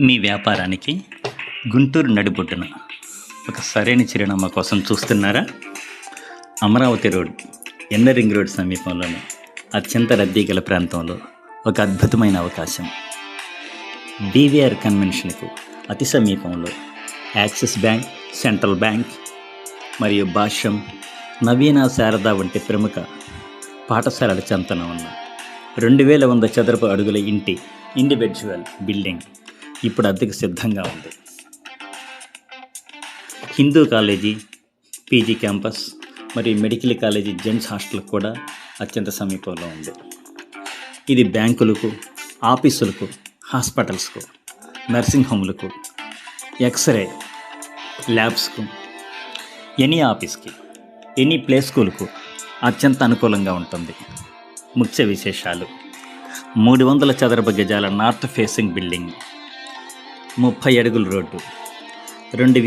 మీ వ్యాపారానికి గుంటూరు నడిబొడ్డున ఒక సరైన చిరునామా కోసం చూస్తున్నారా? అమరావతి రోడ్, ఎన్న రింగ్ రోడ్ సమీపంలోని అత్యంత రద్దీ గల ప్రాంతంలో ఒక అద్భుతమైన అవకాశం. బీవీఆర్ కన్వెన్షన్కు అతి సమీపంలో యాక్సిస్ బ్యాంక్, సెంట్రల్ బ్యాంక్ మరియు భాష్యం, నవీన శారద వంటి ప్రముఖ పాఠశాలల చెంతన ఉన్న 2100 చదరపు అడుగుల ఇంటి ఇండివిజువల్ బిల్డింగ్ ఇప్పుడు అద్దెకు సిద్ధంగా ఉంది. హిందూ కాలేజీ, పీజీ క్యాంపస్ మరియు మెడికల్ కాలేజీ జెంట్స్ హాస్టల్ కూడా అత్యంత సమీపంలో ఉంది. ఇది బ్యాంకులకు, ఆఫీసులకు, హాస్పిటల్స్కు, నర్సింగ్ హోమ్లకు, ఎక్స్రే ల్యాబ్స్కు, ఎనీ ఆఫీస్కి, ఎనీ ప్లే స్కూల్కు అత్యంత అనుకూలంగా ఉంటుంది. ముఖ్య విశేషాలు: 300 చదరపు గజాల నార్త్ ఫేసింగ్ బిల్డింగ్, 30 అడుగుల రోడ్డు, 2